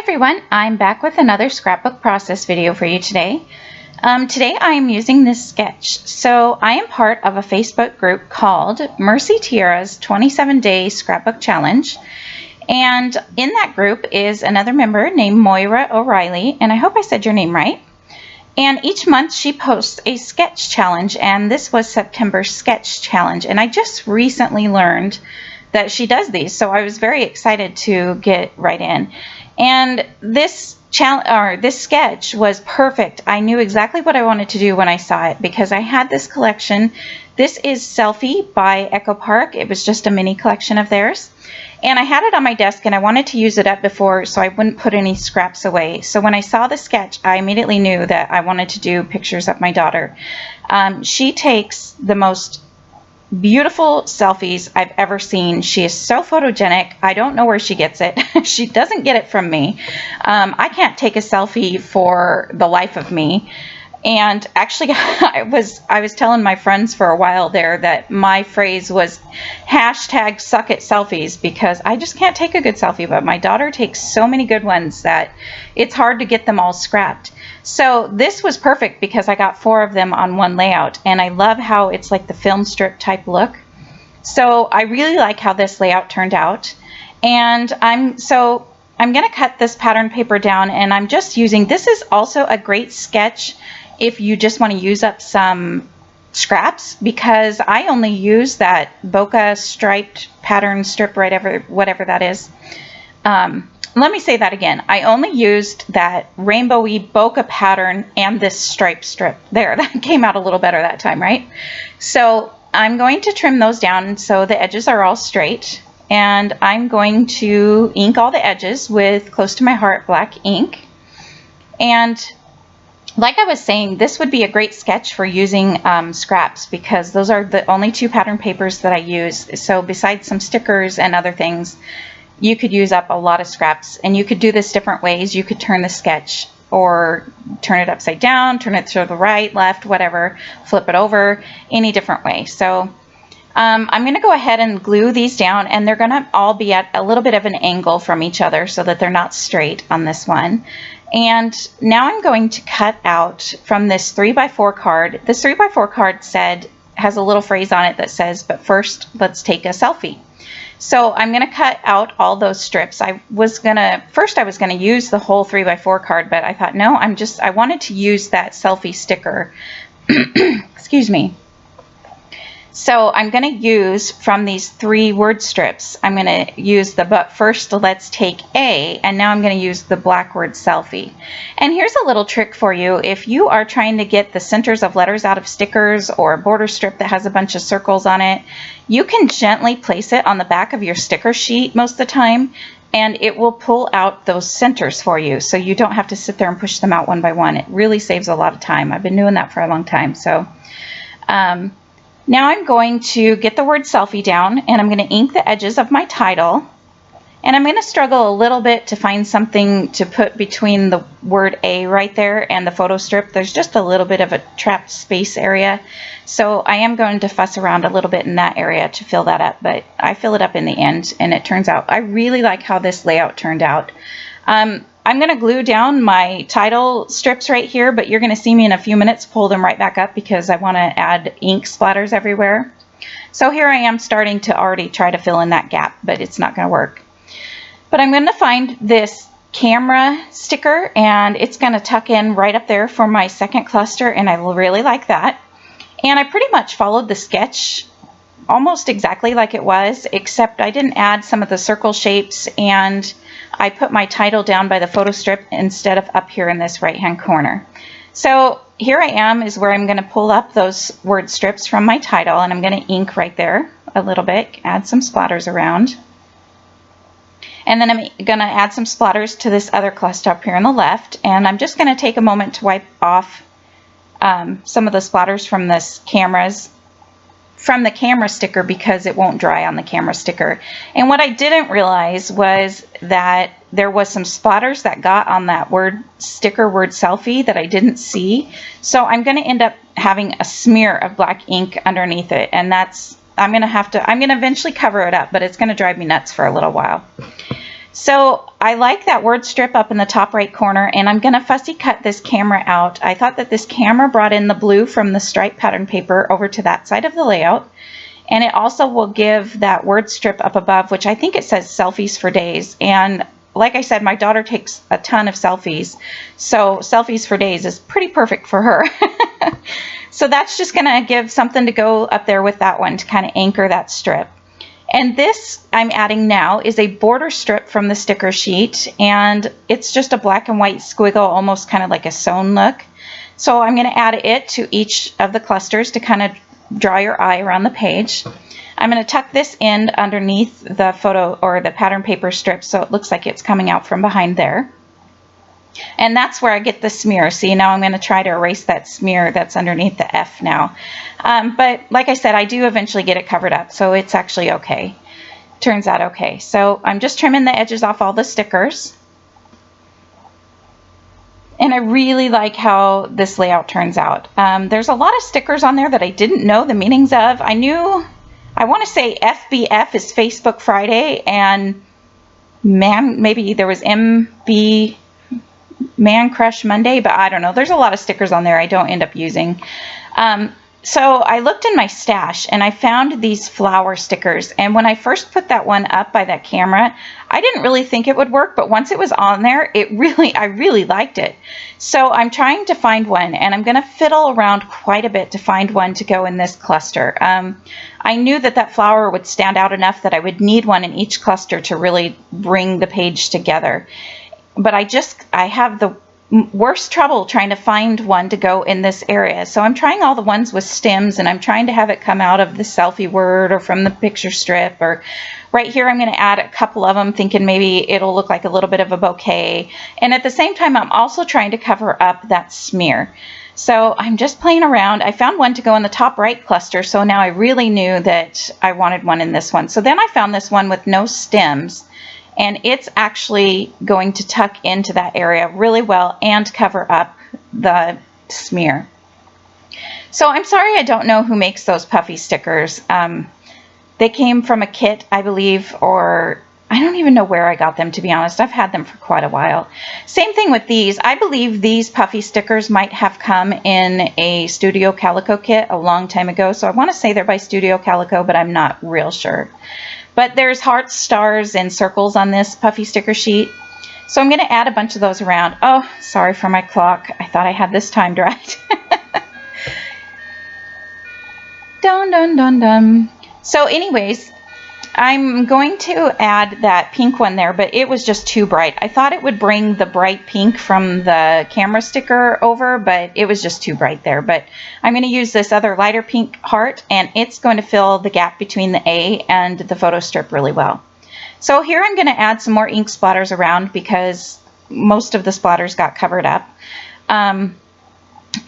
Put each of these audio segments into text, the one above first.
everyone, I'm back with another scrapbook process video for you today. Today I am using this sketch. So I am part of a Facebook group called Mercy Tiara's 27-Day Scrapbook Challenge. And in that group is another member named Moira O'Reilly, and I hope I said your name right. And each month she posts a sketch challenge, and this was September's sketch challenge. And I just recently learned that she does these, so I was very excited to get right in. And this sketch was perfect. I knew exactly what I wanted to do when I saw it because I had this collection. This is Selfie by Echo Park. It was just a mini collection of theirs. And I had it on my desk and I wanted to use it up before so I wouldn't put any scraps away. So when I saw the sketch, I immediately knew that I wanted to do pictures of my daughter. She takes the most beautiful selfies I've ever seen. She is so photogenic. I don't know where she gets it. She doesn't get it from me. I can't take a selfie for the life of me. And actually, I was telling my friends for a while there that my phrase was hashtag suck at selfies because I just can't take a good selfie, but my daughter takes so many good ones that it's hard to get them all scrapped. So this was perfect because I got 4 of them on one layout, and I love how it's like the film strip type look. So I really like how this layout turned out. And I'm going to cut this pattern paper down, and I'm just using, this is also a great sketch if you just want to use up some scraps, because I only use that bokeh striped pattern strip, whatever that is. Let me say that again. I only used that rainbowy bokeh pattern and this stripe strip there. That came out a little better that time, right? So I'm going to trim those down so the edges are all straight, and I'm going to ink all the edges with Close to My Heart black ink. And like I was saying, this would be a great sketch for using scraps because those are the only 2 pattern papers that I use. So besides some stickers and other things, you could use up a lot of scraps, and you could do this different ways. You could turn the sketch or turn it upside down, turn it to the right, left, whatever, flip it over, any different way. So I'm going to go ahead and glue these down, and they're going to all be at a little bit of an angle from each other so that they're not straight on this one. And now I'm going to cut out from this 3x4 card. This 3x4 card has a little phrase on it that says, "But first, let's take a selfie." So I'm going to cut out all those strips. First I was going to use the whole 3x4 card, but I thought, no, I wanted to use that selfie sticker. Excuse me. So I'm going to use from these 3 word strips, I'm going to use the "but first let's take a," and now I'm going to use the black word "selfie." And here's a little trick for you. If you are trying to get the centers of letters out of stickers or a border strip that has a bunch of circles on it, you can gently place it on the back of your sticker sheet most of the time, and it will pull out those centers for you, so you don't have to sit there and push them out one by one. It really saves a lot of time. I've been doing that for a long time. So now I'm going to get the word "selfie" down, and I'm going to ink the edges of my title. And I'm going to struggle a little bit to find something to put between the word "A" right there and the photo strip. There's just a little bit of a trapped space area. So I am going to fuss around a little bit in that area to fill that up, but I fill it up in the end, and it turns out I really like how this layout turned out. I'm going to glue down my title strips right here, but you're going to see me in a few minutes pull them right back up because I want to add ink splatters everywhere. So here I am starting to already try to fill in that gap, but it's not going to work. But I'm going to find this camera sticker, and it's going to tuck in right up there for my second cluster, and I really like that. And I pretty much followed the sketch almost exactly like it was, except I didn't add some of the circle shapes, and I put my title down by the photo strip instead of up here in this right hand corner. So here I am is where I'm going to pull up those word strips from my title, and I'm going to ink right there a little bit, add some splatters around. And then I'm going to add some splatters to this other cluster up here on the left, and I'm just going to take a moment to wipe off some of the splatters from the camera sticker because it won't dry on the camera sticker. And what I didn't realize was that there was some splatters that got on that word "selfie" that I didn't see. So I'm going to end up having a smear of black ink underneath it, and I'm going to eventually cover it up, but it's going to drive me nuts for a little while. So I like that word strip up in the top right corner, and I'm going to fussy cut this camera out. I thought that this camera brought in the blue from the stripe pattern paper over to that side of the layout, and it also will give that word strip up above, which I think it says selfies for days. And like I said, my daughter takes a ton of selfies, so selfies for days is pretty perfect for her. So that's just going to give something to go up there with that one to kind of anchor that strip. And this I'm adding now is a border strip from the sticker sheet, and it's just a black and white squiggle, almost kind of like a sewn look. So I'm going to add it to each of the clusters to kind of draw your eye around the page. I'm going to tuck this end underneath the photo or the pattern paper strip so it looks like it's coming out from behind there. And that's where I get the smear. See, now I'm going to try to erase that smear that's underneath the F now. But like I said, I do eventually get it covered up, so it's actually okay. Turns out okay. So I'm just trimming the edges off all the stickers. And I really like how this layout turns out. There's a lot of stickers on there that I didn't know the meanings of. I want to say FBF is Facebook Friday, and maybe there was MB Man Crush Monday, but I don't know. There's a lot of stickers on there I don't end up using. So I looked in my stash and I found these flower stickers, and when I first put that one up by that camera, I didn't really think it would work, but once it was on there, I really liked it. So I'm trying to find one, and I'm going to fiddle around quite a bit to find one to go in this cluster. I knew that that flower would stand out enough that I would need one in each cluster to really bring the page together. But I have the worst trouble trying to find one to go in this area. So I'm trying all the ones with stems, and I'm trying to have it come out of the selfie word or from the picture strip, or right here I'm going to add a couple of them thinking maybe it'll look like a little bit of a bouquet. And at the same time, I'm also trying to cover up that smear. So I'm just playing around. I found one to go in the top right cluster, so now I really knew that I wanted one in this one. So then I found this one with no stems, and it's actually going to tuck into that area really well and cover up the smear. So I'm sorry I don't know who makes those puffy stickers. They came from a kit, I believe, or I don't even know where I got them, to be honest. I've had them for quite a while. Same thing with these. I believe these puffy stickers might have come in a Studio Calico kit a long time ago. So I want to say they're by Studio Calico, but I'm not real sure. But there's hearts, stars, and circles on this puffy sticker sheet. So I'm going to add a bunch of those around. Oh, sorry for my clock. I thought I had this timed right. Dun, dun, dun, dun. So anyways, I'm going to add that pink one there, but it was just too bright. I thought it would bring the bright pink from the camera sticker over, but it was just too bright there. But I'm going to use this other lighter pink heart, and it's going to fill the gap between the A and the photo strip really well. So here I'm going to add some more ink splatters around because most of the splatters got covered up.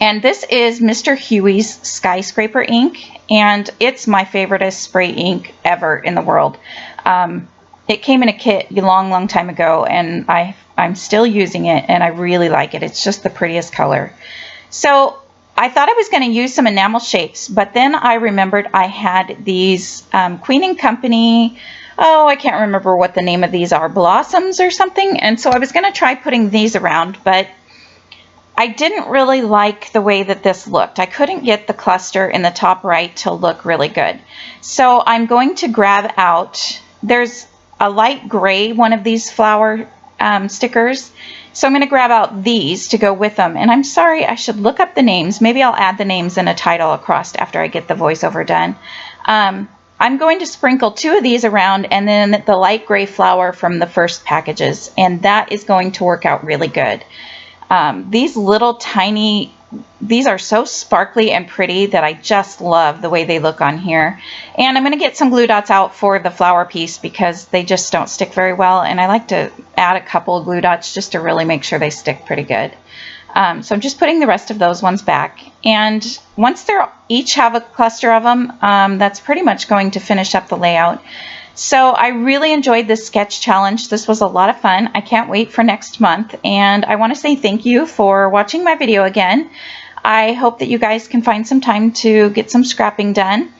And this is Mr. Huey's Skyscraper ink, and it's my favoriteest spray ink ever in the world. It came in a kit a long time ago, and I'm still using it, and I really like it. It's just the prettiest color. So I thought I was going to use some enamel shapes, but then I remembered I had these Queen & Company, oh, I can't remember what the name of these are, Blossoms or something, and so I was going to try putting these around, but I didn't really like the way that this looked. I couldn't get the cluster in the top right to look really good. So I'm going to grab out, there's a light gray one of these flower stickers. So I'm going to grab out these to go with them. And I'm sorry, I should look up the names. Maybe I'll add the names and a title across after I get the voiceover done. I'm going to sprinkle 2 of these around, and then the light gray flower from the first packages. And that is going to work out really good. These little tiny, these are so sparkly and pretty that I just love the way they look on here. And I'm going to get some glue dots out for the flower piece because they just don't stick very well. And I like to add a couple of glue dots just to really make sure they stick pretty good. So I'm just putting the rest of those ones back. And once they're each have a cluster of them, that's pretty much going to finish up the layout. So I really enjoyed this sketch challenge. This was a lot of fun. I can't wait for next month. And I want to say thank you for watching my video again. I hope that you guys can find some time to get some scrapping done.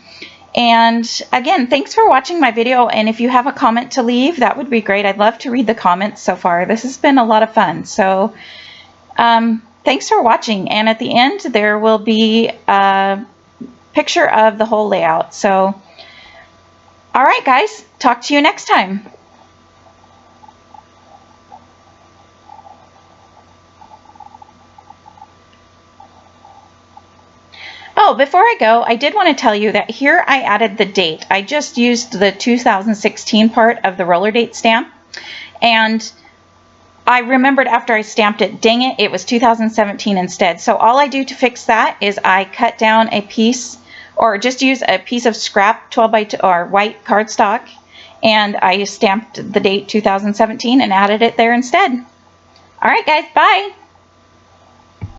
And again, thanks for watching my video, and if you have a comment to leave, that would be great. I'd love to read the comments so far. This has been a lot of fun. So thanks for watching, and at the end there will be a picture of the whole layout. So all right guys, talk to you next time. Oh, before I go, I did want to tell you that here I added the date. I just used the 2016 part of the roller date stamp, and I remembered after I stamped it, dang it, it was 2017 instead. So all I do to fix that is I cut down a piece, or just use a piece of scrap 12 by 2 or white cardstock, and I stamped the date 2017 and added it there instead. All right guys, bye.